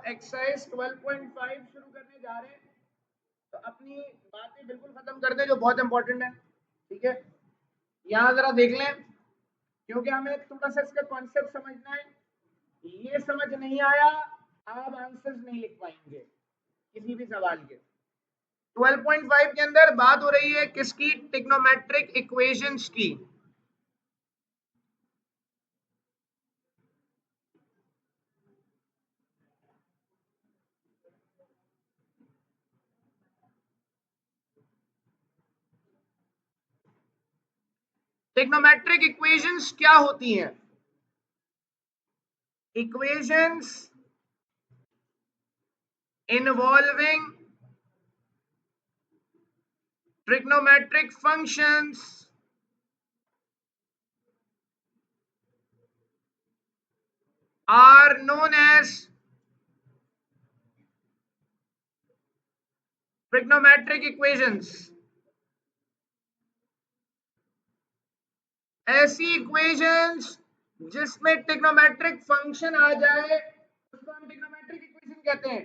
Exercise 12.5 शुरू करने जा रहे हैं, तो अपनी बातें बिल्कुल खत्म कर दें जो बहुत इंपॉर्टेंट है। ठीक है, यहाँ जरा देख लें, क्योंकि हमें थोड़ा सा इसका कॉन्सेप्ट समझना है। ये समझ नहीं आया, आप आंसर्स नहीं लिख पाएंगे किसी भी सवाल के। 12.5 के अंदर बात हो रही है किसकी? ट्रिग्नोमेट्रिक इक्वेशंस की। ट्रिग्नोमेट्रिक इक्वेशंस क्या होती हैं? Equations involving trigonometric functions are known as trigonometric equations. ऐसी इक्वेशंस जिसमें ट्रिग्नोमेट्रिक फंक्शन आ जाए उसको हम ट्रिग्नोमेट्रिक इक्वेशन कहते हैं।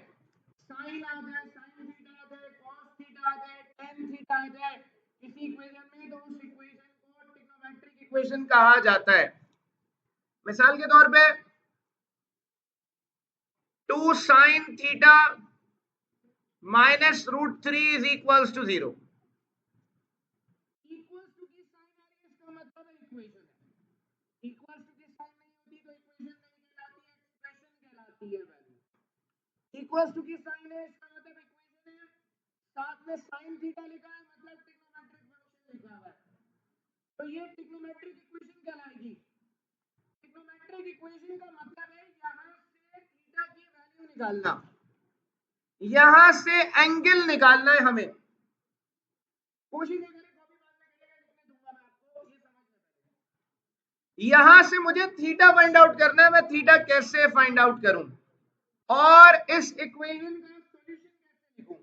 साइन आ जाए, साइन थीटा आ जाए, कॉस थीटा आ जाए, टेन थीटा आ जाए किसी इक्वेशन में, तो उस इक्वेशन को ट्रिग्नोमेट्रिक इक्वेशन कहा जाता है। मिसाल के तौर पे 2 sin theta minus √3 is equals to 0। Equals to की साइन आ रही है, इसका मतलब है इक्वेशन है। इक्वल्स टू की साइन नहीं होती तो इक्वेशन नहीं कहलाती है, एक्सप्रेशन कहलाती है। वैल्यू इक्वल्स टू की साइन है, इसका मतलब इक्वेशन है, साथ में साइन थीटा लिखा है, मतलब ट्रिग्नोमेट्रिक फंक्शन लिखा हुआ है, तो ये ट्रिग्नोमेट्रिक इक्वेशन कहलाएगी। ट्रिग्नोमेट्रिक इक्वेशन का मतलब है यहां से थीटा की वैल्यू निकालना, यहां से एंगल निकालना है हमें। कोशिश करें, कॉपी बाद में लिखने दूंगा मैं आपको, ये समझ में। यहां से मुझे थीटा फाइंड आउट करना है, मैं थीटा कैसे फाइंड आउट करूं और इस इक्वेशन का सॉल्यूशन कैसे लिखूं।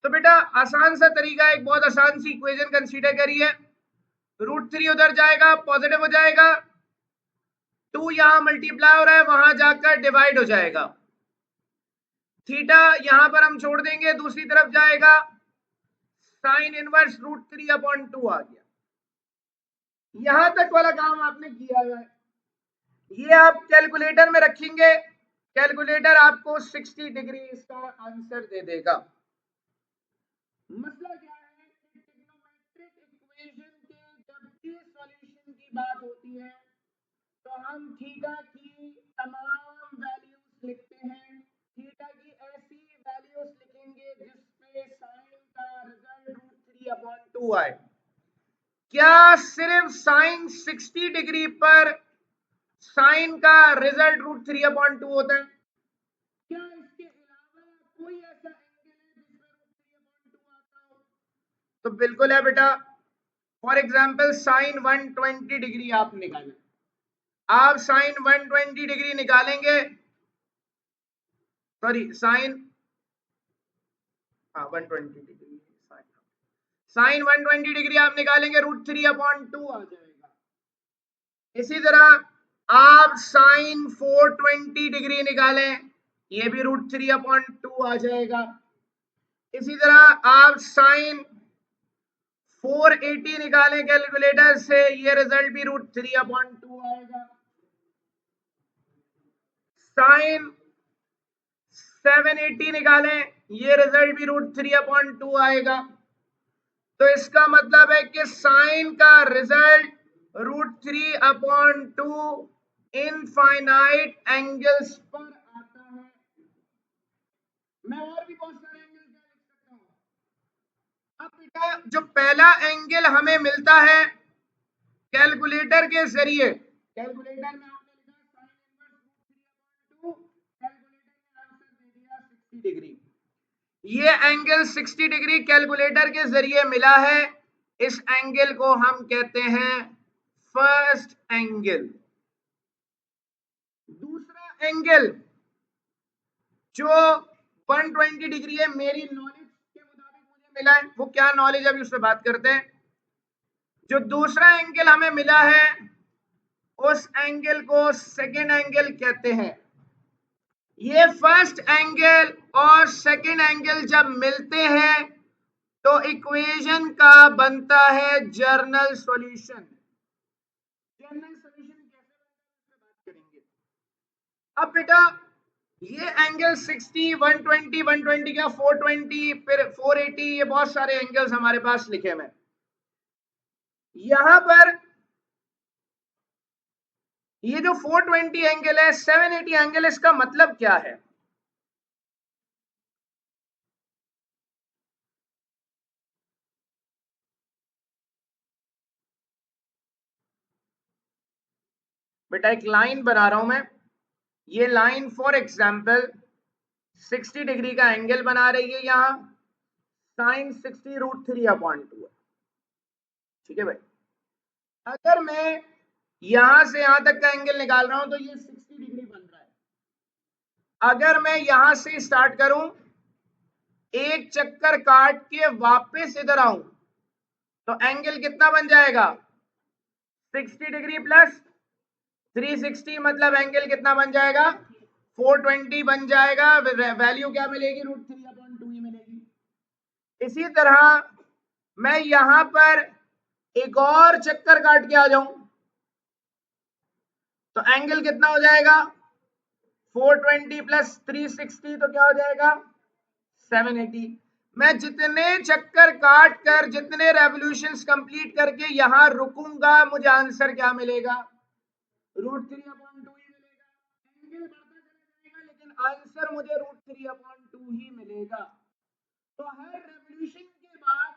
तो बेटा आसान सा तरीका है, एक बहुत आसान सी इक्वेशन कंसीडर करिए। √3 उधर जाएगा, पॉजिटिव हो जाएगा, 2 यहां मल्टीप्लाई हो रहा है, वहां जाकर डिवाइड हो जाएगा। थीटा यहां पर हम छोड़ देंगे, दूसरी तरफ जाएगा, साइन इनवर्स √3/2 आ गया। यहां तक वाला काम आपने किया है, ये आप कैलकुलेटर में रखेंगे, कैलकुलेटर आपको 60 डिग्री इसका आंसर दे देगा। मसला क्या है कि ट्रिग्नोमेट्रिक इक्वेशन के जब भी सॉल्यूशन की बात होती है तो हम थीटा की तमाम वैल्यूज लिखते हैं। थीटा की ऐसी वैल्यूज लिखेंगे जिसमें साइन का रिजल्ट √3/2 आए। क्या सिर्फ साइन 60 डिग्री पर साइन का रिजल्ट √3/2 होता है? क्या इसके अलावा कोई ऐसा एंगल है जिसमें √3/2 आता हो? तो बिल्कुल है बेटा। फॉर एग्जाम्पल साइन 120 डिग्री आप निकालें, आप साइन 120 डिग्री निकालेंगे, sorry sine 120 degree, sine 120 degree आप निकालेंगे, √3/2 आ जाएगा। इसी तरह आप साइन 420 डिग्री निकालें, ये भी √3/2 आ जाएगा। इसी तरह आप साइन 480 निकालें कैलकुलेटर से, ये रिजल्ट भी √3/2 आएगा। साइन 780 निकालें, ये रिजल्ट भी √3/2 आएगा। तो इसका मतलब है कि साइन का रिजल्ट √3/2 इनफाइनाइट एंगल्स पर आता है। मैं और भी बहुत सारे एंगल क्या लिख सकता हूं। अब बेटा जो पहला एंगल हमें मिलता है कैलकुलेटर के जरिए, कैलकुलेटर में आपने लिखा साइन इनवर्स √3/2, कैलकुलेटर ने आंसर दे दिया 60 डिग्री। ये एंगल 60 डिग्री कैलकुलेटर के जरिए मिला है, इस एंगल को हम कहते हैं फर्स्ट एंगल। दूसरा एंगल जो 120 डिग्री है, मेरी नॉलेज के मुताबिक मुझे मिला है, वो क्या नॉलेज, अभी उस पर बात करते हैं। जो दूसरा एंगल हमें मिला है उस एंगल को सेकेंड एंगल कहते हैं। ये फर्स्ट एंगल और सेकंड एंगल जब मिलते हैं तो इक्वेशन का बनता है जर्नल सॉल्यूशन। जर्नल सॉल्यूशन कैसे बनता है बात करेंगे। अब बेटा ये एंगल 60, 120, 120 का 420, फिर 480, ये बहुत सारे एंगल्स हमारे पास लिखे हुए। यहां पर ये जो 420 एंगल है, 780 एंगल, इसका मतलब क्या है? बेटा एक लाइन बना रहा हूं मैं। ये लाइन फॉर एग्जांपल 60 डिग्री का एंगल बना रही है, यहां साइन 60√3/2 है। ठीक है भाई। अगर मैं यहां से यहां तक का एंगल निकाल रहा हूं तो ये 60 डिग्री बन रहा है। अगर मैं यहां से स्टार्ट करूं, एक चक्कर काट के वापस इधर आऊं, तो एंगल कितना बन जाएगा? 60 डिग्री प्लस 360, मतलब एंगल कितना बन जाएगा? 420 बन जाएगा। वैल्यू क्या मिलेगी? √3/2 ही मिलेगी। इसी तरह मैं यहां पर एक और चक्कर काट के आ जाऊं तो एंगल कितना हो जाएगा? 420 प्लस 360 तो क्या हो जाएगा? 780। मैं जितने चक्कर काट कर, जितने रेवोल्यूशंस कंप्लीट करके यहां रुकूंगा, मुझे आंसर क्या मिलेगा? √3/2 ही मिलेगा। एंगल बढ़ता चला जाएगा लेकिन आंसर मुझे √3/2 ही मिलेगा। तो हर रेवोल्यूशन के बाद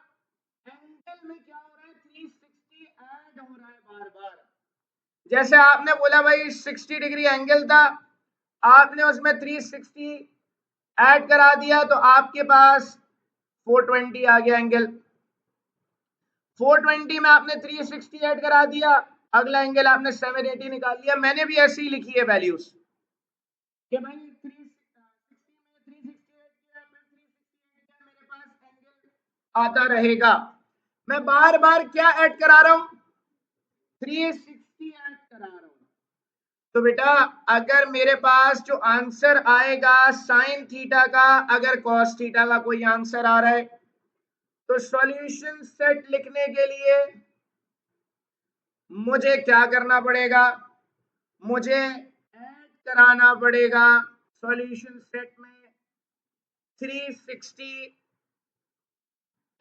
एंगल में क्या हो रहा है? 360 ऐड हो रहा है बार बार। जैसे आपने बोला भाई 60 डिग्री एंगल था, आपने उसमें 360 ऐड करा दिया तो आपके पास 420 आ गया एंगल। 420 में आपने 360 ऐड करा दिया, अगला एंगल आपने 780 निकाल लिया। मैंने भी ऐसे ही लिखी है वैल्यूज कि भाई 360 में 360 ऐड किया, फिर 360 ऐड किया, मेरे पास एंगल आता रहेगा। मैं बार बार क्या ऐड करा रहा हूं? 360 ऐड करा रहा हूं। तो बेटा अगर मेरे पास जो आंसर आएगा साइन थीटा का, अगर कॉस थीटा का कोई आंसर आ रहा है, तो सॉल्यूशन सेट लिखने के लिए मुझे क्या करना पड़ेगा? मुझे ऐड कराना पड़ेगा सॉल्यूशन सेट में 360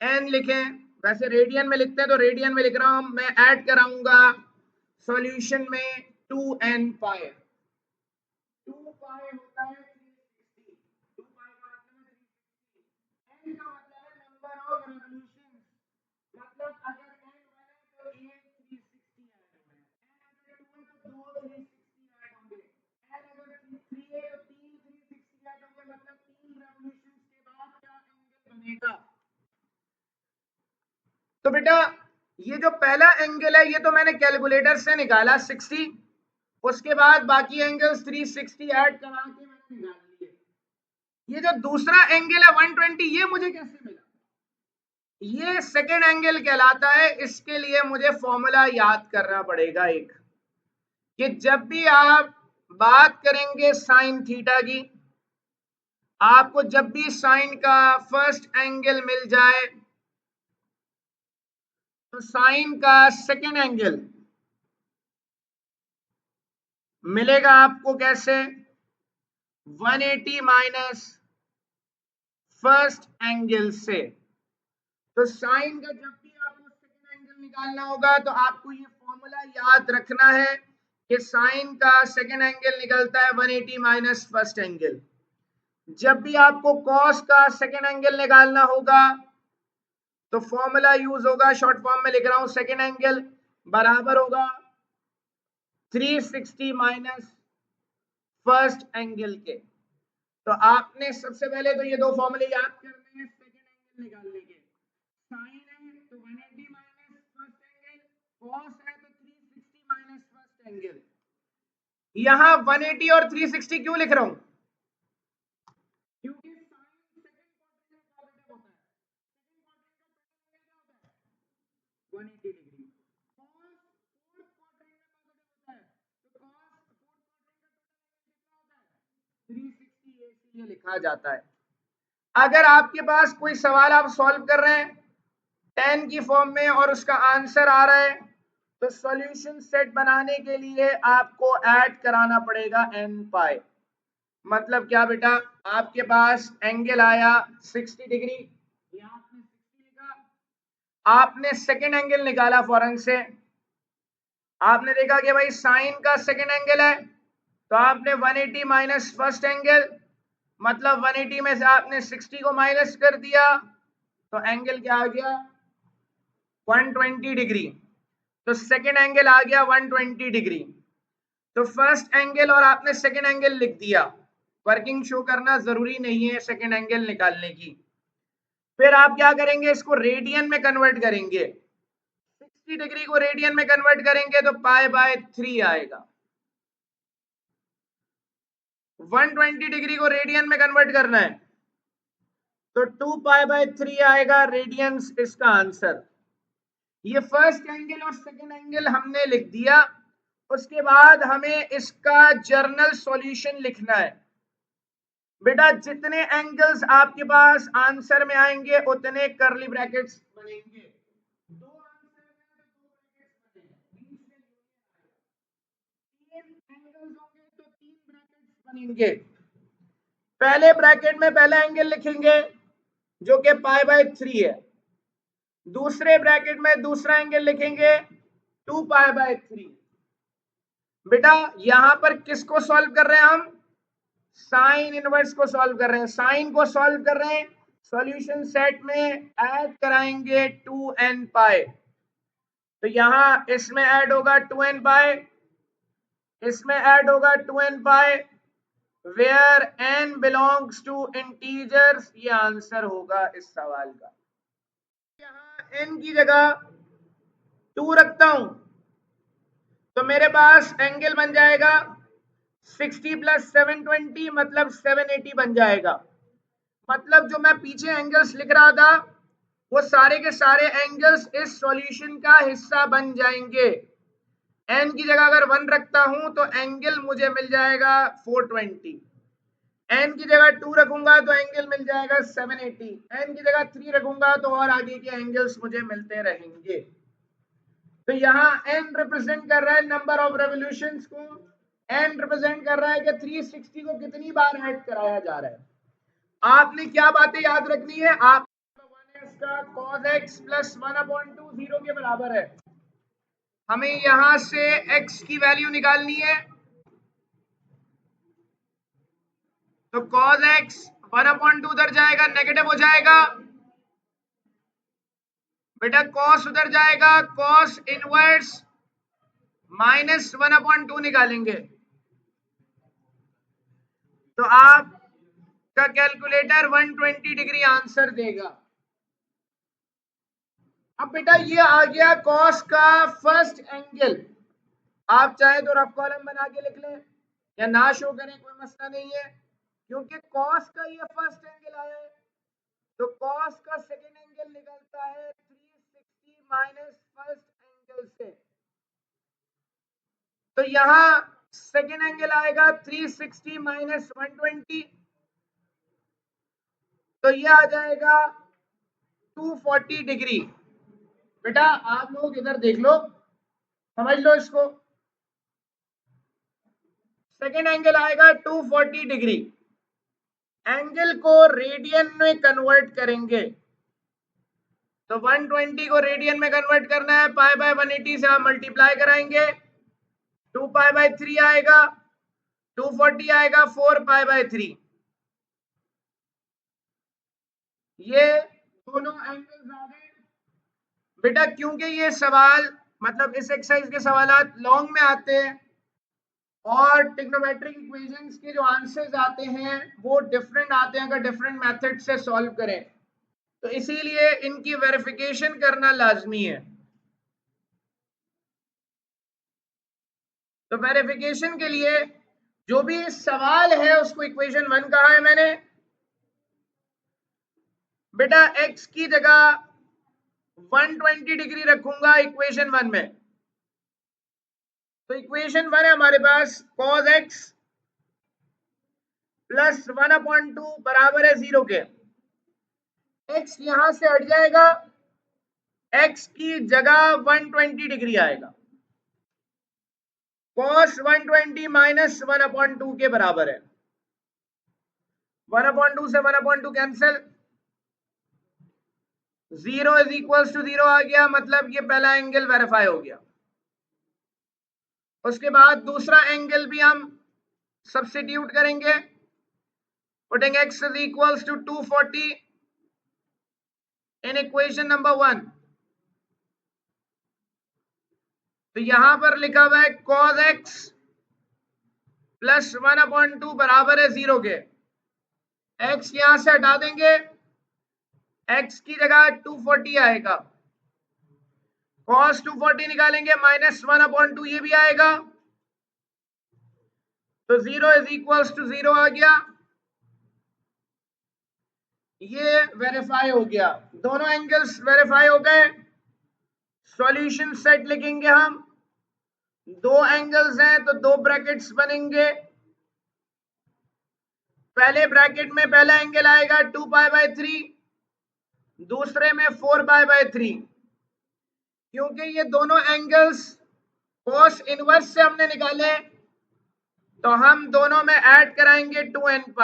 एन लिखें। वैसे रेडियन में लिखते हैं तो रेडियन में लिख रहा हूं, मैं ऐड कराऊंगा सॉल्यूशन में 2n पाई। 2 पाई होता है 360, 2 पाई का मतलब है 360, n का मतलब है नंबर ऑफ रेवोल्यूशंस। मतलब अगर n 1 है तो एक 360 ऐड होगा, n अगर 2 है तो दो 360 ऐड होंगे, n अगर 3 है तो तीन 360 ऐड होंगे। मतलब तीन रेवोल्यूशंस के बाद क्या एंगल बनेगा? तो बेटा ये जो पहला एंगल है ये तो मैंने कैलकुलेटर से निकाला 60, उसके बाद बाकी एंगल्स 360 ऐड करा के मैंने निकाल लिए। ये जो दूसरा एंगल है 120, ये मुझे कैसे मिला? ये सेकेंड एंगल कहलाता है। इसके लिए मुझे फॉर्मूला याद करना पड़ेगा एक, कि जब भी आप बात करेंगे साइन थीटा की, आपको जब भी साइन का फर्स्ट एंगल मिल जाए तो साइन का सेकेंड एंगल मिलेगा आपको कैसे? 180 माइनस फर्स्ट एंगल से। तो साइन का जब भी आपको सेकेंड एंगल निकालना होगा तो आपको ये फॉर्मूला याद रखना है कि साइन का सेकेंड एंगल निकलता है 180 माइनस फर्स्ट एंगल। जब भी आपको कॉस का सेकेंड एंगल निकालना होगा तो फॉर्मूला यूज होगा, शॉर्ट फॉर्म में लिख रहा हूं, सेकेंड एंगल बराबर होगा 360 माइनस फर्स्ट एंगल के। तो आपने सबसे पहले तो ये दो फॉर्मूले याद करने हैं सेकेंड एंगल निकालने के। साइन है तो 180 माइनस फर्स्ट एंगल, कॉस है तो 360 माइनस फर्स्ट एंगल। यहां 180 और 360 क्यों लिख रहा हूं? क्योंकि साइन सेकंड क्वाड्रेंट में पॉजिटिव होता है। सेकंड क्वाड्रेंट का पहला एंगल क्या होता है? 180 डिग्री। कॉस फोर्थ क्वाड्रेंट में पॉजिटिव होता है, तो कॉस फोर्थ क्वाड्रेंट का टोटल एंगल कितना होता है? 360। ये लिखा जाता है। अगर आपके पास कोई सवाल आप सॉल्व कर रहे हैं 10 की फॉर्म में और उसका आंसर आ रहा है, तो सॉल्यूशन सेट बनाने के लिए आपको ऐड कराना पड़ेगा n पाई। मतलब क्या बेटा, आपके पास एंगल आया 60 डिग्री, ये आपने 60 लिखा, आपने सेकेंड एंगल निकाला फौरन से, आपने देखा कि भाई साइन का सेकेंड एंगल है, तो आपने 180 माइनस फर्स्ट एंगल, मतलब 180 में से आपने 60 को माइनस कर दिया, तो एंगल क्या आ गया 120 डिग्री। तो सेकेंड एंगल आ गया 120 डिग्री। तो फर्स्ट एंगल और आपने सेकेंड एंगल लिख दिया, वर्किंग शो करना जरूरी नहीं है सेकेंड एंगल निकालने की। फिर आप क्या करेंगे, इसको रेडियन में कन्वर्ट करेंगे, 60 डिग्री को रेडियन में कन्वर्ट करेंगे तो पाई बाय 3 आएगा। 120 डिग्री को रेडियन में कन्वर्ट करना है तो 2 पाई बाय 3 आएगा रेडियंस, इसका आंसर। ये फर्स्ट एंगल और सेकेंड एंगल हमने लिख दिया। उसके बाद हमें इसका जर्नल सॉल्यूशन लिखना है। बेटा जितने एंगल्स आपके पास आंसर में आएंगे उतने कर्ली ब्रैकेट्स बनेंगे। दो आंसर में दो ब्रैकेट्स बनेंगे, तीन एंगल्स होंगे तो तीन ब्रैकेट्स बनेंगे। पहले ब्रैकेट में पहला एंगल लिखेंगे जो कि पाई बाय 3 है, दूसरे ब्रैकेट में दूसरा एंगल लिखेंगे 2 पाई बाय 3। बेटा यहां पर किसको सॉल्व कर रहे हैं हम, साइन इनवर्स को सॉल्व कर रहे हैं। साइन को सॉल्व कर रहे हैं, सॉल्यूशन सेट में ऐड कराएंगे 2n पाई, तो यहां इसमें ऐड होगा 2n पाई, इसमें ऐड होगा 2n pi, where n belongs to integers, ये आंसर होगा इस सवाल का। यहां n की जगह 2 रखता हूं तो मेरे पास एंगल बन जाएगा 60 प्लस 720 मतलब 780 बन जाएगा। मतलब जो मैं पीछे एंगल्स लिख रहा था वो सारे के सारे एंगल्स इस सॉल्यूशन का हिस्सा बन जाएंगे। n की जगह अगर 1 रखता हूं तो एंगल मुझे मिल जाएगा 420, n की जगह 2 रखूंगा तो एंगल मिल जाएगा 780, n की जगह 3 रखूंगा तो और आगे के एंगल्स मुझे मिलते रहेंगे। तो यहाँ n रिप्रेजेंट कर रहा है नंबर ऑफ रेवोल्यूशंस को, n रिप्रेजेंट कर रहा है कि 360 को कितनी बार ऐड कराया जा रहा है। आपने क्या बातें याद रखनी है, आप 1s का cos x प्लस 1/2 0 के बराबर है। हमें यहां से x की वैल्यू निकालनी है, तो cos x 1/2 उधर जाएगा नेगेटिव हो जाएगा, बेटा cos उधर जाएगा, cos इनवर्स माइनस 1/2 निकालेंगे तो आपका कैलकुलेटर 120 डिग्री आंसर देगा। अब बेटा ये आ गया cos का फर्स्ट एंगल, आप चाहे तो रफ कॉलम बना के लिख लें या ना शो करें, कोई मसला नहीं है, क्योंकि cos का ये फर्स्ट एंगल आया है तो cos का सेकेंड एंगल निकलता है 360 माइनस फर्स्ट एंगल से। तो यहां सेकेंड एंगल आएगा 360 माइनस 120, तो ये आ जाएगा 240 डिग्री। बेटा आप लोग इधर देख लो, समझ लो इसको, सेकेंड एंगल आएगा 240 डिग्री। एंगल को रेडियन में कन्वर्ट करेंगे तो 120 को रेडियन में कन्वर्ट करना है, पाई बाय 180 से आप मल्टीप्लाई कराएंगे, 2 पाई बाय 3 आएगा, 240 आएगा, 4 पाई बाय 3। ये दोनों एंगल्स आ गए। बेटा क्योंकि ये सवाल मतलब इस एक्सरसाइज के सवाल लॉन्ग में आते हैं और ट्रिग्नोमेट्रिक इक्वेशंस के जो आंसर्स आते हैं वो डिफरेंट आते हैं अगर डिफरेंट मेथड से सॉल्व करें, तो इसीलिए इनकी वेरिफिकेशन करना लाजमी है। तो वेरिफिकेशन के लिए जो भी सवाल है उसको इक्वेशन 1 कहा है मैंने, बेटा x की जगह 120 डिग्री रखूंगा इक्वेशन 1 में, तो इक्वेशन 1 है हमारे पास cos x प्लस 1/2 बराबर है 0 के। x यहां से हट जाएगा, x की जगह 120 डिग्री आएगा। cos 120 माइनस 1/2 के बराबर है। 1/2 से 1/2 कैंसिल, 0 इज इक्वल टू 0 आ गया, मतलब ये पहला एंगल वेरीफाई हो गया। उसके बाद दूसरा एंगल भी हम सब्स्टिट्यूट करेंगे, putting x is equal to 240 in equation number 1। तो यहां पर लिखा हुआ है cos x प्लस 1/2 बराबर है 0 के। x यहां से हटा देंगे, x की जगह 240 आएगा। cos 240 निकालेंगे, माइनस 1/2 ये भी आएगा, तो 0 इज इक्वल टू 0 आ गया। ये वेरीफाई हो गया, दोनों एंगल्स वेरीफाई हो गए। सॉल्यूशन सेट लिखेंगे हम, दो एंगल्स हैं तो दो ब्रैकेट्स बनेंगे। पहले ब्रैकेट में पहला एंगल आएगा 2π/3, दूसरे में 4π/3। क्योंकि ये दोनों एंगल्स cos इनवर्स से हमने निकाले, तो हम दोनों में ऐड कराएंगे 2nπ।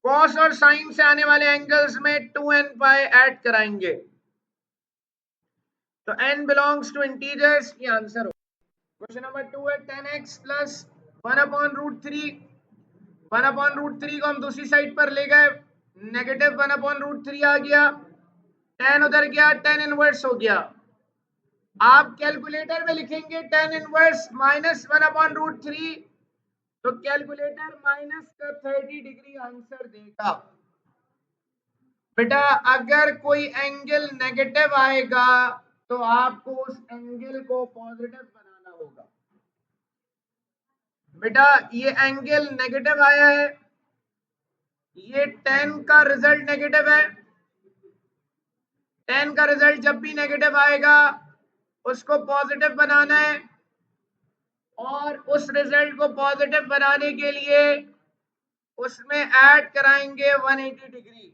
cos और sin से आने वाले एंगल्स में 2nπ ऐड कराएंगे, तो n बिलोंग्स टू इंटीजर्स, ये आंसर हो। क्वेश्चन नंबर 2 है 10x प्लस 1/√3। 1/√3 को हम दूसरी साइड पर ले गए, नेगेटिव 1/√3 आ गया, 10 उधर गया, 10 इनवर्स हो गया। आप कैलकुलेटर में लिखेंगे 10 इनवर्स माइनस 1/√3, तो कैलकुलेटर माइनस का 30 डिग्री आंसर देगा। बेटा अगर कोई एंगल नेगेटिव आएगा तो आपको उस एंगल को पॉजिटिव बनाना होगा। बेटा ये एंगल नेगेटिव आया है, ये 10 का रिजल्ट नेगेटिव है। 10 का रिजल्ट जब भी नेगेटिव आएगा उसको पॉजिटिव बनाना है, और उस रिजल्ट को पॉजिटिव बनाने के लिए उसमें ऐड कराएंगे 180 डिग्री।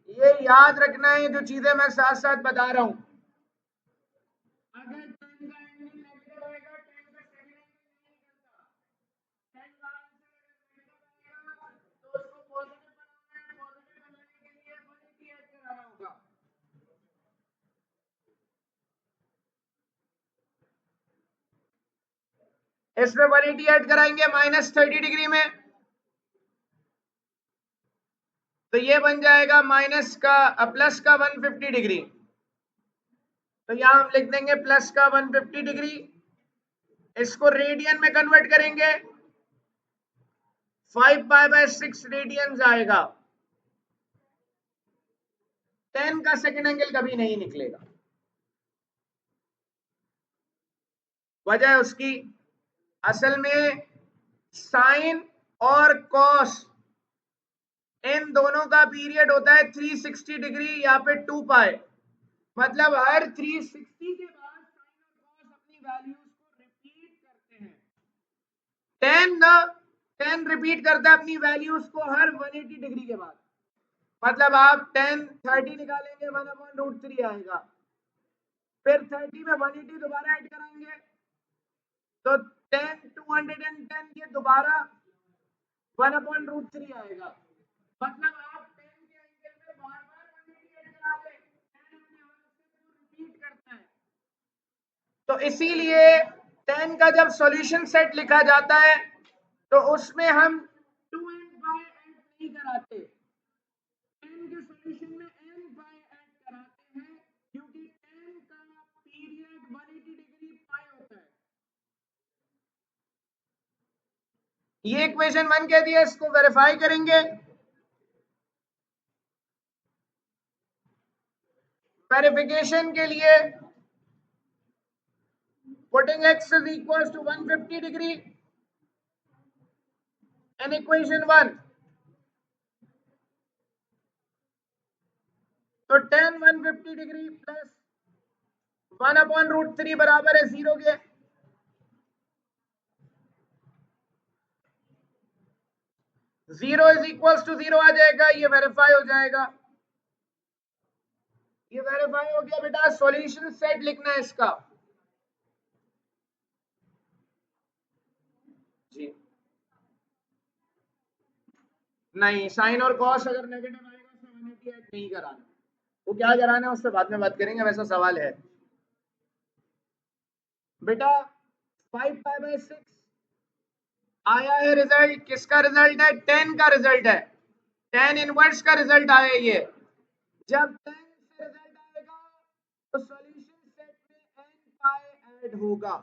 ये याद रखना है, जो चीजें मैं साथ साथ बता रहा हूं। अगर 10 का एंगल नेगेटिव आएगा, 10 का सेकंड एंगल नहीं करता, 10 का आंसर नेगेटिव आएगा तो उसको पॉजिटिव बनाना है, पॉजिटिव बनाने के लिए 180 ऐड कराना होगा। इसमें 180 ऐड कराएंगे माइनस 30 डिग्री में, तो ये बन जाएगा माइनस का प्लस का 150 डिग्री। तो यहां हम लिख देंगे प्लस का 150 डिग्री। इसको रेडियन में कन्वर्ट करेंगे, 5π/6 रेडियन आएगा। 10 का सेकंड एंगल कभी नहीं निकलेगा। वजह उसकी, असल में साइन और कॉस इन दोनों का पीरियड होता है 360 डिग्री या फिर 2π। मतलब हर 360 के बाद साइन और कॉस अपनी वैल्यूज को रिपीट करते हैं। 10 रिपीट करता है अपनी वैल्यूज को हर 180 डिग्री के बाद। मतलब आप 10 30 निकालेंगे 1/√3 आएगा, फिर 30 में 180 दोबारा ऐड कराएंगे तो 10 210 ये दोबारा 1/√3 आएगा। मतलब आप 10 के एंगल में बार बार 180 ऐड करा दें, 10 अपने आप से रिपीट करता है। तो इसीलिए 10 का जब सॉल्यूशन सेट लिखा जाता है तो उसमें हम 2 एंड बाय ऐड नहीं कराते, 10 के सॉल्यूशन में n बाय ऐड कराते हैं, क्योंकि 10 का पीरियड 180 डिग्री पाई होता है। ये इक्वेशन 1 कह दिया, इसको वेरीफाई करेंगे। वेरिफिकेशन के लिए putting x is equal to 150 degree in equation 1, तो 10 150 डिग्री प्लस 1/√3 बराबर है 0 के। 0 इज इक्वल्स टू 0 आ जाएगा, ये वेरीफाई हो जाएगा। ये वेरीफाई हो गया बेटा। सॉल्यूशन सेट लिखना है इसका जी। नहीं, साइन और कॉस अगर नेगेटिव आएगा सेवेनिटी ऐड नहीं कराना, वो क्या कराना है उससे बाद में बात करेंगे, वैसा सवाल है बेटा। 5 पाई/6 आया है रिजल्ट, किसका रिजल्ट है? 10 का रिजल्ट है, 10 इनवर्स का रिजल्ट आया ये। जब 10 से रिजल्ट आएगा तो सॉल्यूशन सेट में n पाई ऐड होगा।